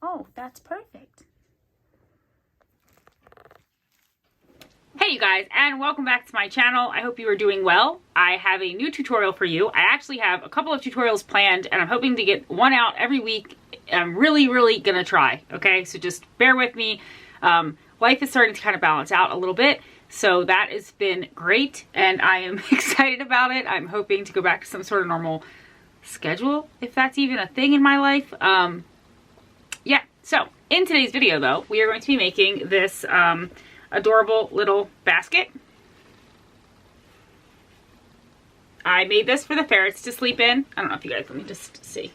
Oh, that's perfect. Hey you guys, and welcome back to my channel. I hope you are doing well. I have a new tutorial for you. I actually have a couple of tutorials planned, and I'm hoping to get one out every week. I'm really gonna try, okay? So just bear with me. Life is starting to kind of balance out a little bit, so that has been great, and I am excited about it. I'm hoping to go back to some sort of normal schedule, if that's even a thing in my life. Yeah, so in today's video though, we are going to be making this adorable little basket. I made this for the ferrets to sleep in. I don't know if you guys, let me just see.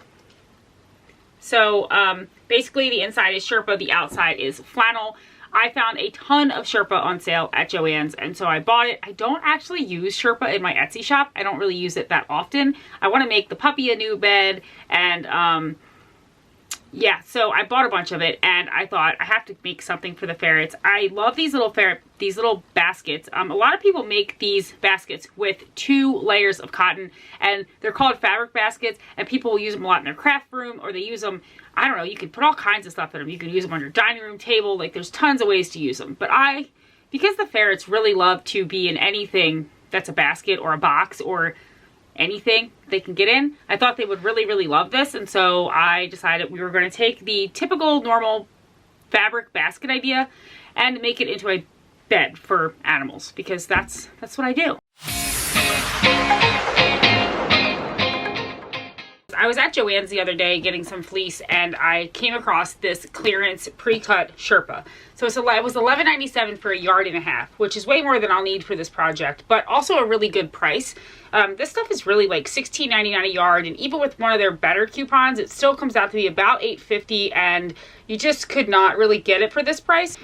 So basically the inside is Sherpa, the outside is flannel. I found a ton of Sherpa on sale at Joann's, and so I bought it. I don't actually use Sherpa in my Etsy shop. I don't really use it that often. I want to make the puppy a new bed, and yeah, so I bought a bunch of it, and I thought I have to make something for the ferrets. I love these little baskets. A lot of people make these baskets with 2 layers of cotton, and they're called fabric baskets, and people will use them a lot in their craft room, or they use them, I don't know, you can put all kinds of stuff in them. You can use them on your dining room table. Like, there's tons of ways to use them. But because the ferrets really love to be in anything that's a basket or a box or anything they can get in, I thought they would really love this, and so I decided we were going to take the typical normal fabric basket idea and make it into a bed for animals, because that's what I do. I was at Joann's the other day getting some fleece, and I came across this clearance pre-cut Sherpa. So it was $11.97 for 1.5 yards, which is way more than I'll need for this project, but also a really good price. This stuff is really like $16.99 a yard, and even with one of their better coupons, it still comes out to be about $8.50, and you just could not really get it for this price.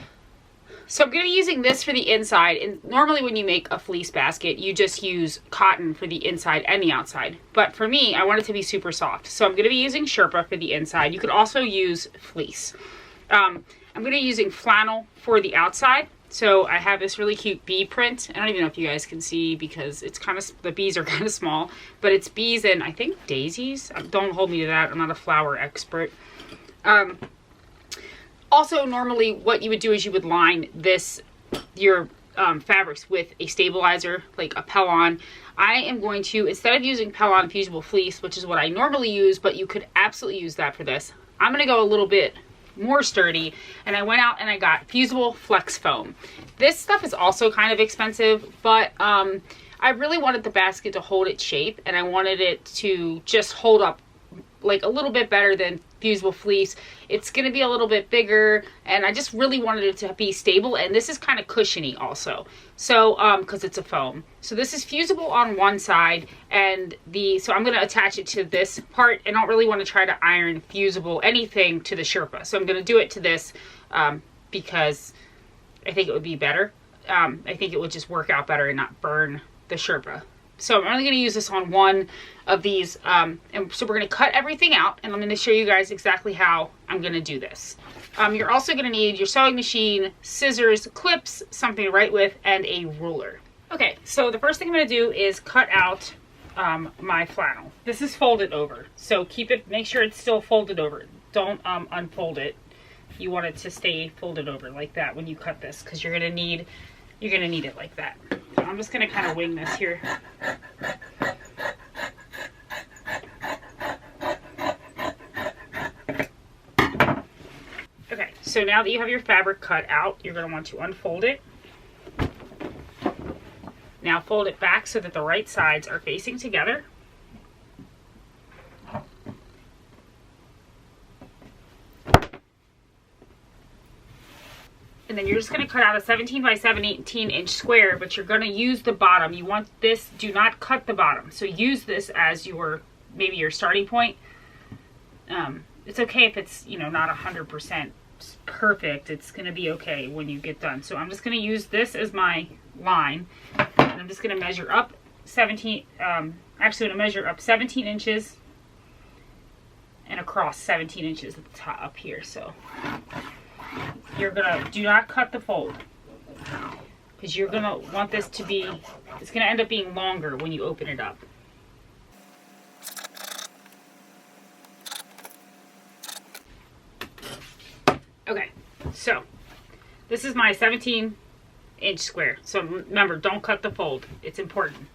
So I'm going to be using this for the inside, and normally when you make a fleece basket, you just use cotton for the inside and the outside. But for me, I want it to be super soft. So I'm going to be using Sherpa for the inside. You could also use fleece. I'm going to be using flannel for the outside. So I have this really cute bee print. I don't even know if you guys can see because it's kind of, the bees are kind of small, but it's bees and I think daisies. Don't hold me to that. I'm not a flower expert. Also, normally what you would do is you would line your fabrics with a stabilizer, like a Pellon. I am going to, instead of using Pellon fusible fleece, which is what I normally use, but you could absolutely use that for this, I'm going to go a little bit more sturdy, and I went out and I got fusible flex foam. This stuff is also kind of expensive, but I really wanted the basket to hold its shape, and I wanted it to just hold up like a little bit better than fusible fleece. It's going to be a little bit bigger, and I just really wanted it to be stable, and this is kind of cushiony also, so because it's a foam. So this is fusible on one side, and so I'm going to attach it to this part. I don't really want to try to iron fusible anything to the Sherpa, so I'm going to do it to this because I think it would be better. I think it would just work out better and not burn the Sherpa. So I'm only going to use this on one of these, and so we're going to cut everything out, and I'm going to show you guys exactly how I'm going to do this. You're also going to need your sewing machine, scissors, clips, something to write with, and a ruler. Okay, so the first thing I'm going to do is cut out my flannel. This is folded over, so make sure it's still folded over. Don't unfold it. You want it to stay folded over like that when you cut this, because you're going to need it like that. So I'm just going to kind of wing this here. Okay, so now that you have your fabric cut out, you're going to want to unfold it. Now fold it back so that the right sides are facing together. And then you're just going to cut out a 17 by 17 inch square, but you're going to use the bottom. You want this, do not cut the bottom. So use this as maybe your starting point. It's okay if it's, not 100% perfect. It's going to be okay when you get done. So I'm just going to use this as my line. And I'm just going to measure up 17 inches and across 17 inches at the top up here. So do not cut the fold, because you're gonna want this to be, it's gonna end up being longer when you open it up. Okay, so this is my 17-inch square. So remember, don't cut the fold. It's important.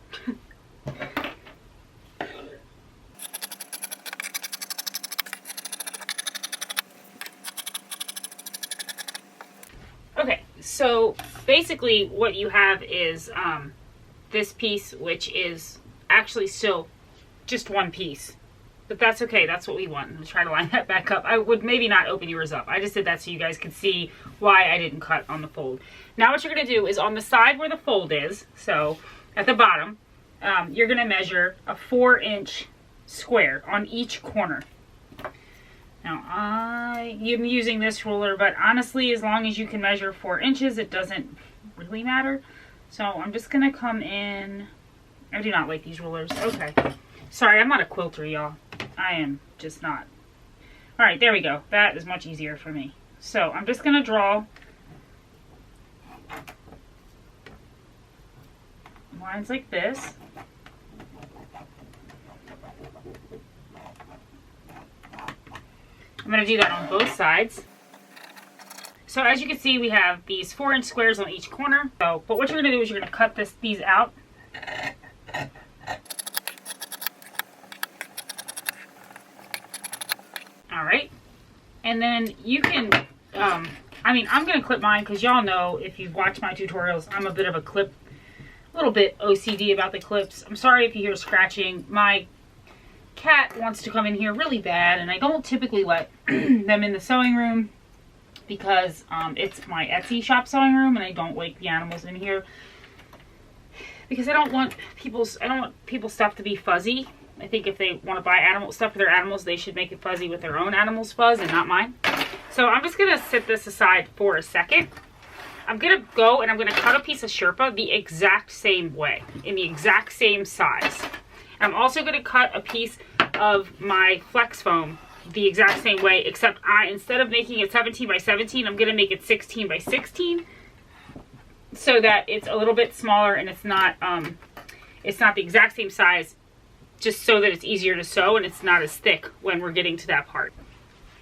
Okay, so basically what you have is this piece, which is actually still just one piece. But that's okay, that's what we want. I'll try to line that back up. I would maybe not open yours up. I just did that so you guys could see why I didn't cut on the fold. Now what you're going to do is on the side where the fold is, so at the bottom, you're going to measure a 4-inch square on each corner. Now I'm using this ruler, but honestly, as long as you can measure 4 inches, it doesn't really matter. So I'm just going to come in. I do not like these rulers. Okay. Sorry, I'm not a quilter, y'all. I am just not. All right, there we go. That is much easier for me. So I'm just going to draw lines like this. I'm going to do that on both sides. So as you can see, we have these 4-inch squares on each corner. So, but what you're going to do is you're going to cut these out. All right, and then you can, I mean, I'm going to clip mine because y'all know, if you've watched my tutorials, I'm a bit of a little bit OCD about the clips. I'm sorry if you hear scratching. My cat wants to come in here really bad, and I don't typically let them in the sewing room because it's my Etsy shop sewing room, and I don't like the animals in here because I don't want people's stuff to be fuzzy. I think if they want to buy animal stuff for their animals, they should make it fuzzy with their own animal's fuzz and not mine. So I'm just going to set this aside for a second. I'm going to go and I'm going to cut a piece of Sherpa the exact same way, in the exact same size. I'm also going to cut a piece of my flex foam the exact same way, except instead of making it 17 by 17, I'm going to make it 16 by 16 so that it's a little bit smaller and it's not the exact same size, just so that it's easier to sew and it's not as thick when we're getting to that part.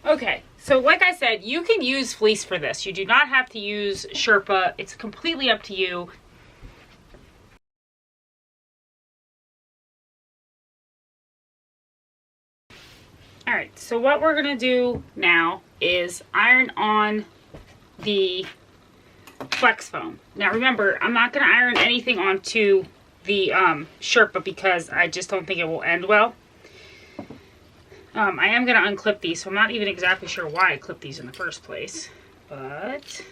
Okay, so like I said, you can use fleece for this. You do not have to use Sherpa. It's completely up to you. All right, so what we're gonna do now is iron on the flex foam. Now remember, I'm not gonna iron anything onto the Sherpa because I just don't think it will end well. I am going to unclip these, so I'm not even exactly sure why I clipped these in the first place. But,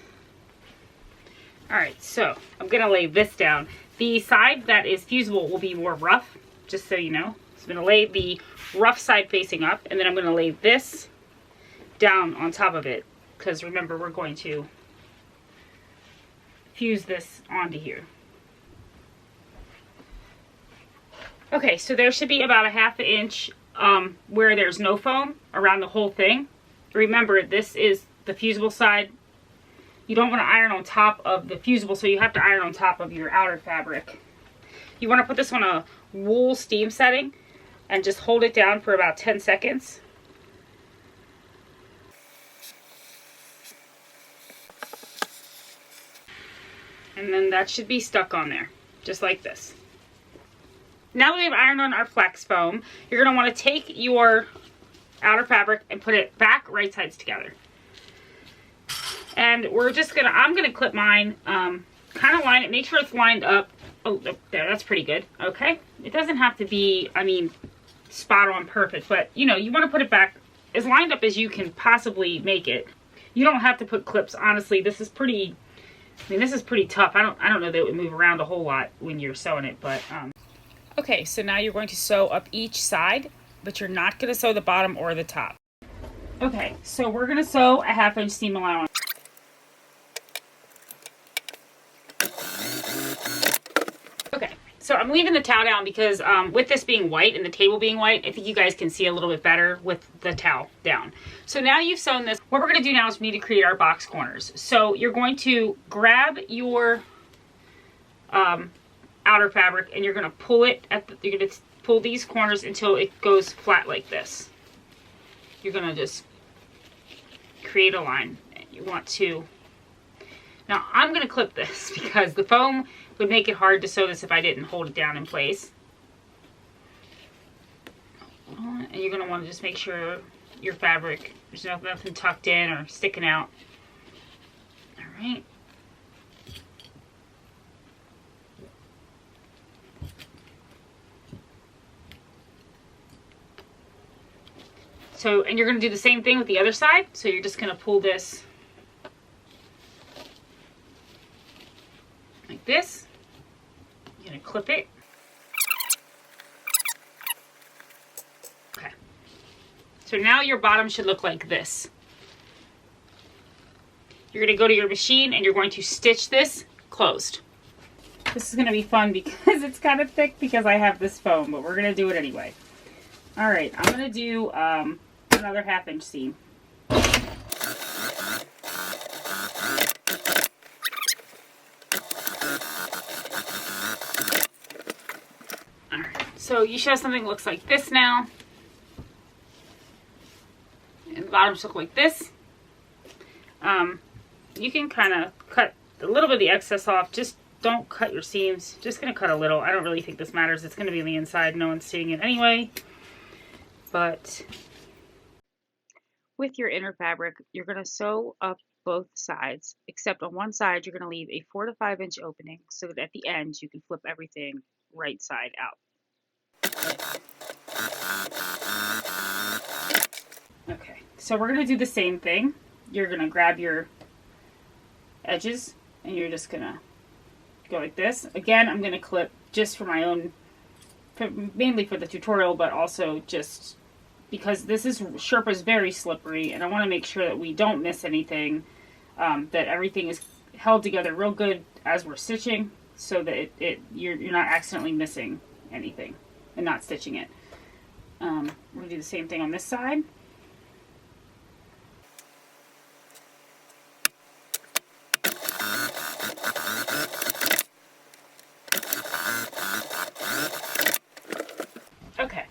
alright, so I'm going to lay this down. The side that is fusible will be more rough, just so you know. So I'm going to lay the rough side facing up, and then I'm going to lay this down on top of it. Because remember, we're going to fuse this onto here. Okay, so there should be about a 1/2 inch where there's no foam around the whole thing. Remember, this is the fusible side. You don't want to iron on top of the fusible, so you have to iron on top of your outer fabric. You want to put this on a wool steam setting and just hold it down for about 10 seconds. And then that should be stuck on there, just like this. Now that we've ironed on our flex foam, you're going to want to take your outer fabric and put it back right sides together. And we're just going to, I'm going to clip mine, kind of line it, make sure it's lined up. Oh, there, that's pretty good. Okay. It doesn't have to be, I mean, spot on perfect, but you know, you want to put it back as lined up as you can possibly make it. You don't have to put clips. Honestly, this is pretty, I mean, this is pretty tough. I don't know that it would move around a whole lot when you're sewing it, but, okay, so now you're going to sew up each side, but you're not going to sew the bottom or the top. Okay, so we're going to sew a 1/2 inch seam allowance. Okay, so I'm leaving the towel down because with this being white and the table being white, I think you guys can see a little bit better with the towel down. So now you've sewn this, what we're going to do now is we need to create our box corners. So you're going to grab your outer fabric and you're going to pull it you're going to pull these corners until it goes flat like this. You're going to just create a line you want to, now I'm going to clip this because the foam would make it hard to sew this if I didn't hold it down in place. And you're going to want to just make sure your fabric, there's nothing tucked in or sticking out. All right. So, and you're going to do the same thing with the other side. So you're just going to pull this like this. You're going to clip it. Okay. So now your bottom should look like this. You're going to go to your machine and you're going to stitch this closed. This is going to be fun because it's kind of thick because I have this foam, but we're going to do it anyway. All right, I'm going to do another 1/2 inch seam. All right, so you should have something that looks like this now. And the bottom should look like this. You can kind of cut a little bit of the excess off. Just don't cut your seams. Just going to cut a little. I don't really think this matters. It's going to be on the inside. No one's seeing it anyway. But with your inner fabric, you're going to sew up both sides, except on one side you're going to leave a 4 to 5 inch opening so that at the end you can flip everything right side out. Okay, so we're going to do the same thing. You're going to grab your edges and you're just going to go like this. Again, I'm going to clip just for my own, mainly for the tutorial, but also just because this is Sherpa is very slippery and I want to make sure that we don't miss anything, that everything is held together real good as we're stitching so that you're not accidentally missing anything and not stitching it. We're going to do the same thing on this side. Okay,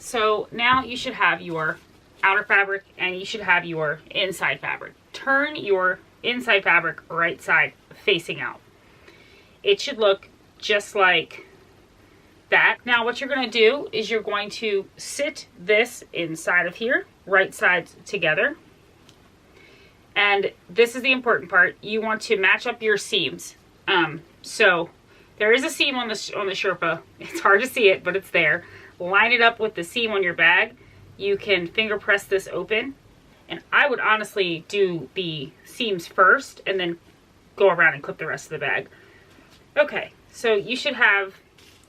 so now you should have your outer fabric and you should have your inside fabric. Turn your inside fabric right side facing out. It should look just like that. Now what you're going to do is you're going to sit this inside of here, right sides together. And this is the important part. You want to match up your seams. So there is a seam on the Sherpa. It's hard to see it, but it's there. Line it up with the seam on your bag. You can finger press this open. And I would honestly do the seams first and then go around and clip the rest of the bag. Okay, so you should have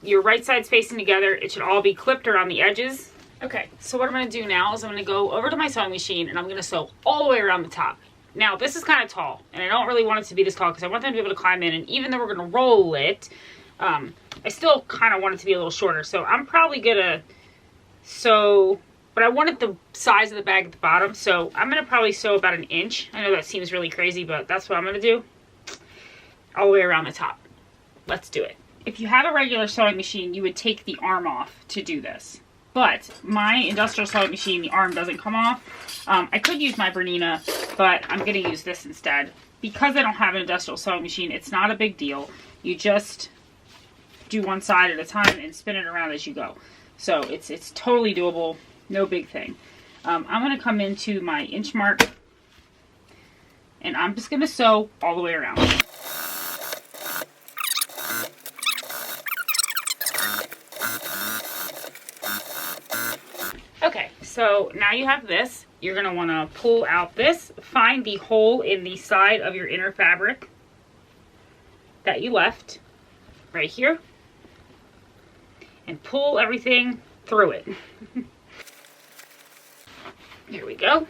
your right sides facing together. It should all be clipped around the edges. Okay, so what I'm going to do now is I'm going to go over to my sewing machine and I'm going to sew all the way around the top. Now, this is kind of tall, and I don't really want it to be this tall because I want them to be able to climb in, and even though we're going to roll it, I still kind of want it to be a little shorter. So I'm probably going to sew, but I wanted the size of the bag at the bottom, so I'm going to probably sew about 1 inch. I know that seems really crazy, but that's what I'm going to do. All the way around the top. Let's do it. If you have a regular sewing machine, you would take the arm off to do this. But my industrial sewing machine, the arm doesn't come off. I could use my Bernina, but I'm going to use this instead. Because I don't have an industrial sewing machine, it's not a big deal. You just do one side at a time and spin it around as you go. So it's totally doable, no big thing. I'm going to come into my inch mark, and I'm just going to sew all the way around. Okay, so now you have this. You're going to want to pull out this, find the hole in the side of your inner fabric that you left right here, and pull everything through it. Here we go.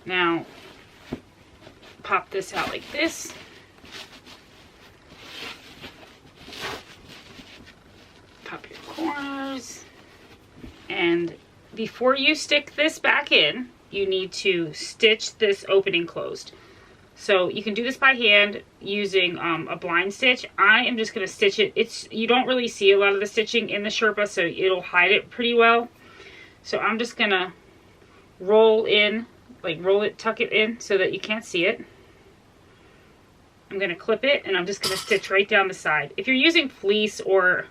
Now, pop this out like this. Pop your corners. And before you stick this back in, you need to stitch this opening closed. So you can do this by hand using a blind stitch. I am just going to stitch it. You don't really see a lot of the stitching in the Sherpa, so it'll hide it pretty well. So I'm just going to roll in like roll it, tuck it in so that you can't see it. I'm going to clip it and I'm just going to stitch right down the side. If you're using fleece or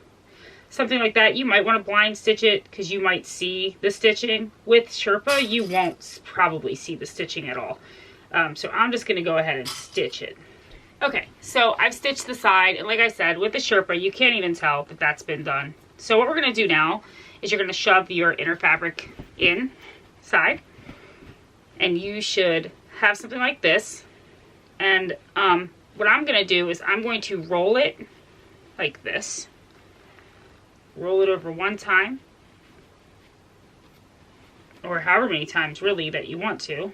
something like that, you might want to blind stitch it because you might see the stitching. With Sherpa, you won't probably see the stitching at all. So I'm just going to go ahead and stitch it. Okay, so I've stitched the side, and like I said, with the Sherpa, you can't even tell that that's been done. So what we're going to do now is you're going to shove your inner fabric inside, and you should have something like this. And what I'm going to do is I'm going to roll it like this. Roll it over one time, or however many times really that you want to.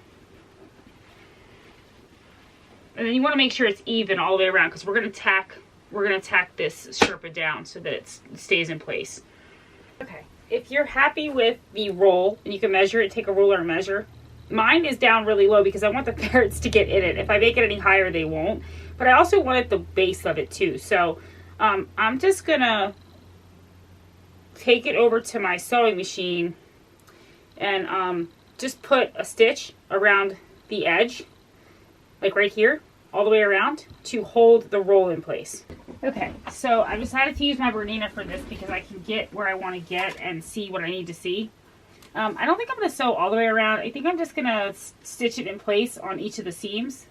And then you want to make sure it's even all the way around because we're going to tack this Sherpa down so that it stays in place. Okay, if you're happy with the roll and you can measure it, take a ruler and measure. Mine is down really low because I want the ferrets to get in it. If I make it any higher, they won't. But I also want the base of it too. So I'm just gonna take it over to my sewing machine and just put a stitch around the edge, like right here, all the way around to hold the roll in place. Okay, so I decided to use my Bernina for this because I can get where I want to get and see what I need to see. I don't think I'm going to sew all the way around. I think I'm just going to stitch it in place on each of the seams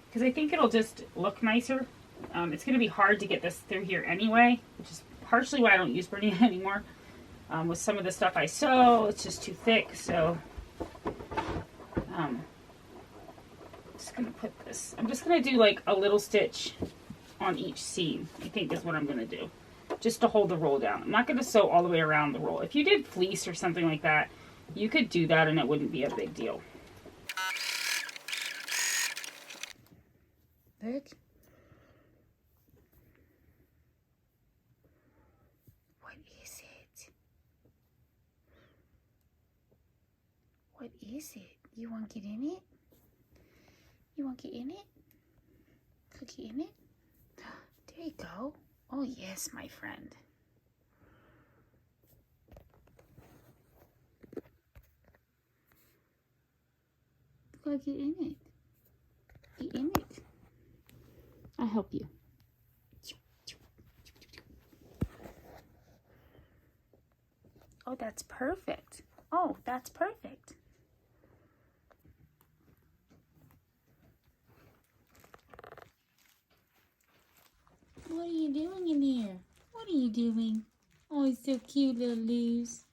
because I think it'll just look nicer. It's going to be hard to get this through here anyway, which is partially why I don't use Bernina anymore. With some of the stuff I sew, it's just too thick, so just going to put this. I'm just going to do like a little stitch on each seam, I think is what I'm going to do, just to hold the roll down. I'm not going to sew all the way around the roll. If you did fleece or something like that, you could do that and it wouldn't be a big deal. Look. What is it? What is it? You want to get in it? You want to get in it? Cookie in it? There you go. Oh yes, my friend. Gotta get in it. Get in it. I'll help you. Oh, that's perfect. Oh, that's perfect. What are you doing in here? What are you doing? Oh, it's so cute, little Luz.